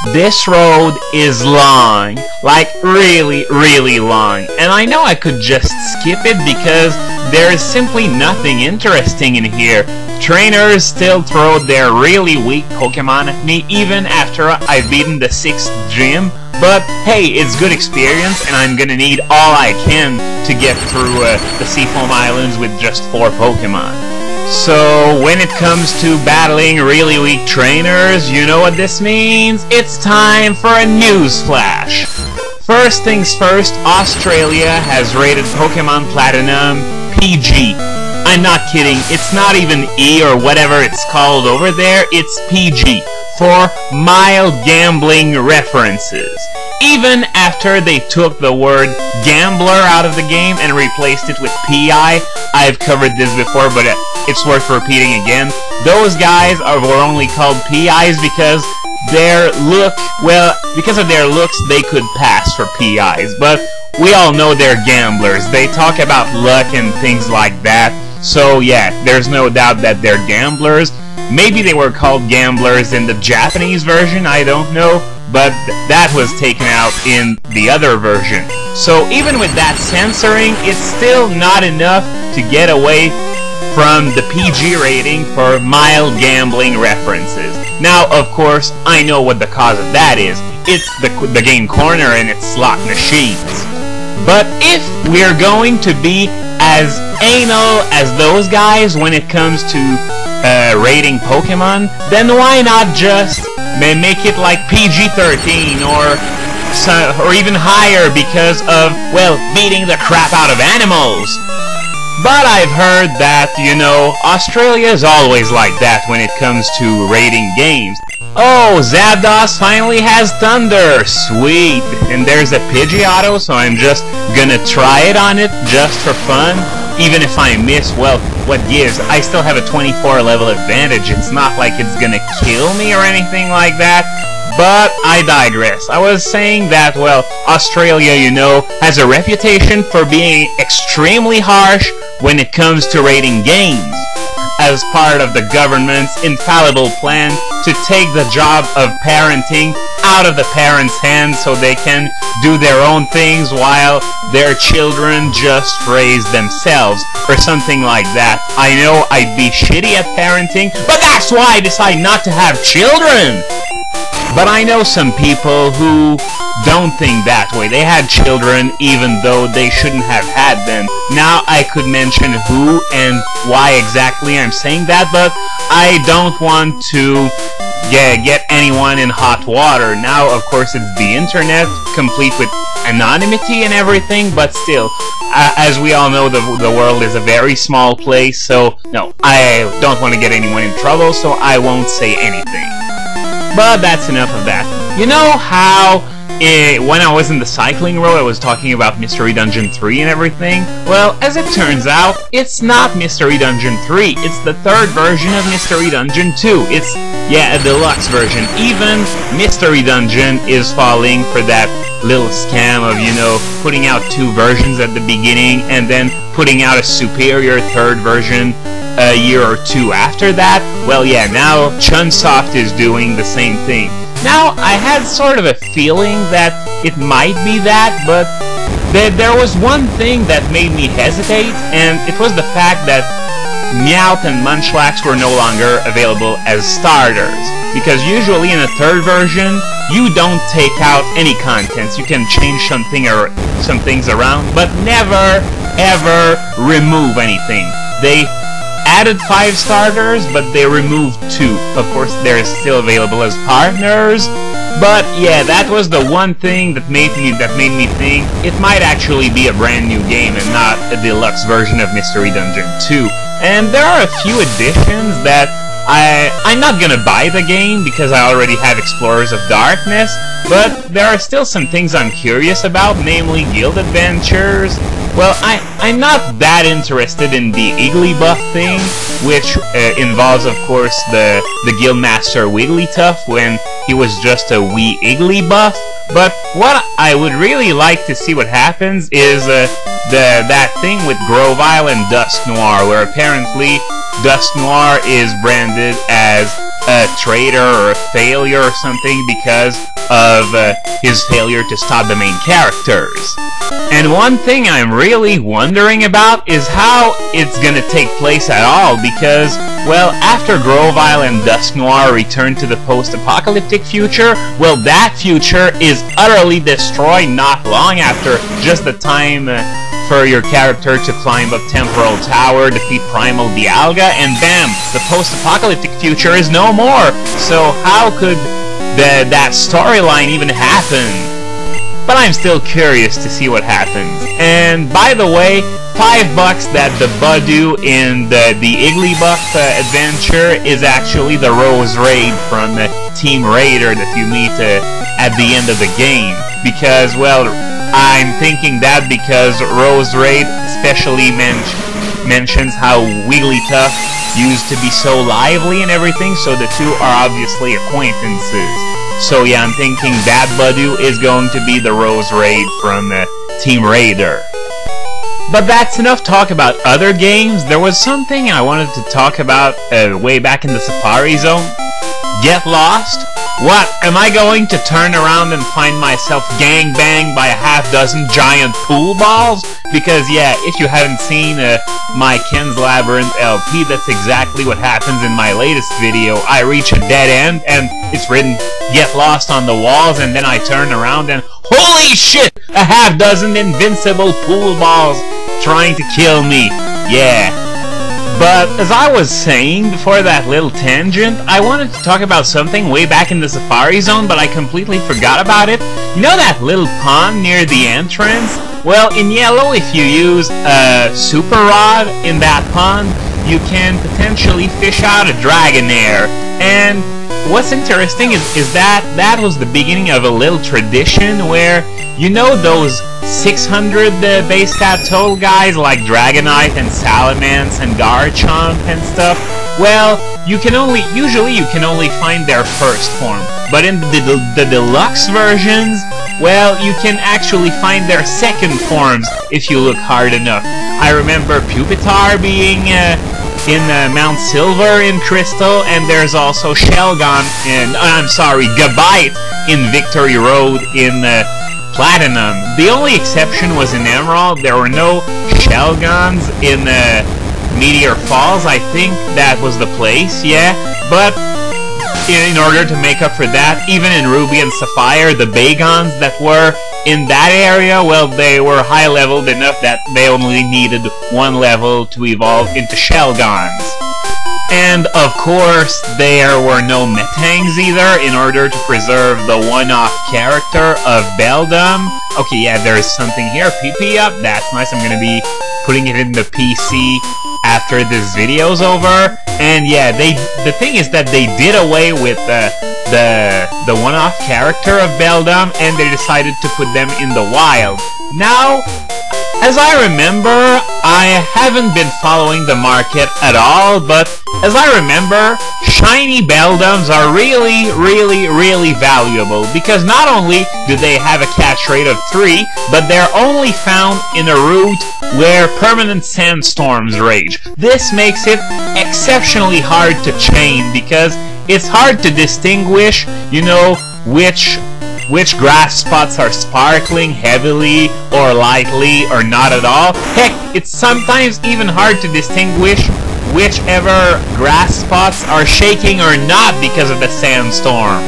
This road is long, like really, really long, and I know I could just skip it because there is simply nothing interesting in here. Trainers still throw their really weak Pokemon at me even after I've beaten the 6th gym, but hey, it's good experience and I'm gonna need all I can to get through the Seafoam Islands with just 4 Pokemon. So, when it comes to battling really weak trainers, you know what this means? It's time for a news flash! First things first, Australia has rated Pokemon Platinum PG. I'm not kidding, it's not even E or whatever it's called over there, it's PG, for mild gambling references. Even after they took the word gambler out of the game and replaced it with PI, I've covered this before, but it's worth repeating again. Those guys were only called PIs because because of their looks, they could pass for PIs. But we all know they're gamblers. They talk about luck and things like that. So yeah, there's no doubt that they're gamblers. Maybe they were called gamblers in the Japanese version, I don't know. But that was taken out in the other version. So even with that censoring, it's still not enough to get away from the PG rating for mild gambling references. Now, of course, I know what the cause of that is. It's the game corner and its slot machines. But if we're going to be as anal as those guys when it comes to rating Pokemon, then why not just make it like PG-13 or even higher because of, well, beating the crap out of animals? But I've heard that, you know, Australia's always like that when it comes to rating games. Oh, Zapdos finally has Thunder! Sweet! And there's a Pidgeotto, so I'm just gonna try it on it just for fun. Even if I miss, well, what gives? I still have a 24 level advantage. It's not like it's gonna kill me or anything like that. But I digress. I was saying that, well, Australia, you know, has a reputation for being extremely harsh when it comes to rating games, as part of the government's infallible plan to take the job of parenting out of the parents' hands so they can do their own things while their children just raise themselves, or something like that. I know I'd be shitty at parenting, but that's why I decide not to have children! But I know some people who don't think that way. They had children even though they shouldn't have had them. Now I could mention who and why exactly I'm saying that, but I don't want to get anyone in hot water. Now, of course, it's the internet, complete with anonymity and everything, but still, as we all know, the world is a very small place, so no, I don't want to get anyone in trouble, so I won't say anything. But that's enough of that. You know how when I was in the cycling road I was talking about Mystery Dungeon 3 and everything? Well, as it turns out, it's not Mystery Dungeon 3, it's the 3rd version of Mystery Dungeon 2. It's, yeah, a deluxe version. Even Mystery Dungeon is falling for that little scam of, you know, putting out 2 versions at the beginning and then putting out a superior 3rd version a year or 2 after that. Well, yeah, now Chunsoft is doing the same thing. Now, I had sort of a feeling that it might be that, but there was one thing that made me hesitate, and it was the fact that Meowth and Munchlax were no longer available as starters. Because usually in a 3rd version, you don't take out any contents. You can change some things around, but never, ever remove anything. They added 5 starters, but they removed 2. Of course, they're still available as partners. But yeah, that was the one thing that made me think it might actually be a brand new game and not a deluxe version of Mystery Dungeon 2. And there are a few additions that I'm not gonna buy the game because I already have Explorers of Darkness, but there are still some things I'm curious about, namely guild adventures. Well, I'm not that interested in the Igglybuff thing, which involves, of course, the Guildmaster Wigglytuff when he was just a wee Igglybuff. But what I would really like to see what happens is that thing with Grovyle and Dusk Noir, where apparently Dusk Noir is branded as a traitor or a failure or something because of his failure to stop the main characters. And one thing I'm really wondering about is how it's gonna take place at all, because, well, after Grovyle and Dusk Noir return to the post-apocalyptic future, well, that future is utterly destroyed not long after, just the time for your character to climb up Temporal Tower, defeat Primal Dialga, and bam, the post-apocalyptic future is no more. So how could that storyline even happen? But I'm still curious to see what happens. And by the way, $5 that the Budu in the Igglybuff adventure is actually the Rose Raid from Team Raider that you meet at the end of the game. Because, well, I'm thinking that because Rose Raid especially mentions how Wigglytuff used to be so lively and everything, so the two are obviously acquaintances. So yeah, I'm thinking that Budu is going to be the Rose Raid from Team Raider. But that's enough talk about other games. There was something I wanted to talk about way back in the Safari Zone. Get lost? What, am I going to turn around and find myself gangbanged by a half-dozen giant pool balls? Because yeah, if you haven't seen my Ken's Labyrinth LP, that's exactly what happens in my latest video. I reach a dead end, and it's written, get lost on the walls, and then I turn around and, holy shit! A half-dozen invincible pool balls trying to kill me. Yeah. But, as I was saying before that little tangent, I wanted to talk about something way back in the Safari Zone, but I completely forgot about it. You know that little pond near the entrance? Well, in yellow, if you use a Super Rod in that pond, you can potentially fish out a Dragonair. And what's interesting is that that was the beginning of a little tradition where, you know those 600 base stat total guys like Dragonite and Salamence and Garchomp and stuff? Well, usually you can only find their first form. But in the deluxe versions, well, you can actually find their second forms if you look hard enough. I remember Pupitar being in Mount Silver in Crystal, and there's also Shelgon in, Gabite in Victory Road in Platinum. The only exception was in Emerald. There were no Shelgons in Meteor Falls. I think that was the place, yeah. But in order to make up for that, even in Ruby and Sapphire, the Bagons that were in that area, well, they were high-leveled enough that they only needed one level to evolve into Shelgons. And, of course, there were no Metangs either, in order to preserve the one-off character of Beldum. Okay, yeah, there's something here. PP up, that's nice. I'm gonna be putting it in the PC after this video's over. And yeah, the thing is that they did away with the one-off character of Beldum, and they decided to put them in the wild. Now, as I remember, I haven't been following the market at all, but as I remember, shiny Beldums are really, really, really valuable, because not only do they have a catch rate of 3, but they're only found in a route where permanent sandstorms rage. This makes it exceptionally hard to chain, because it's hard to distinguish, you know, which grass spots are sparkling heavily or lightly or not at all. Heck, it's sometimes even hard to distinguish whichever grass spots are shaking or not because of the sandstorm.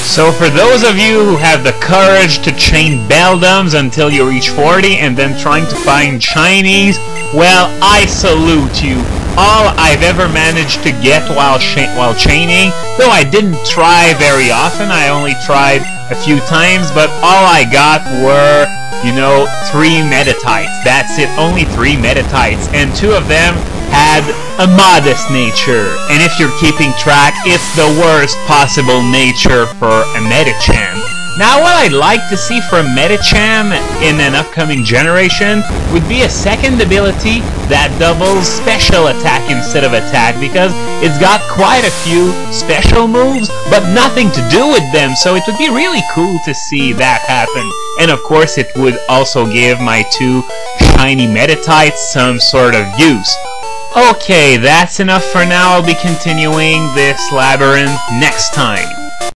So for those of you who have the courage to chain Beldums until you reach 40 and then trying to find shinies, well, I salute you. All I've ever managed to get while chaining, though I didn't try very often, I only tried a few times, but all I got were, you know, 3 Meditites. That's it, only 3 Meditites, and 2 of them had a modest nature. And if you're keeping track, it's the worst possible nature for a Medicham. Now, what I'd like to see from Medicham in an upcoming generation would be a second ability that doubles special attack instead of attack, because it's got quite a few special moves, but nothing to do with them, so it would be really cool to see that happen. And of course, it would also give my 2 shiny Meditites some sort of use. Okay, that's enough for now. I'll be continuing this labyrinth next time.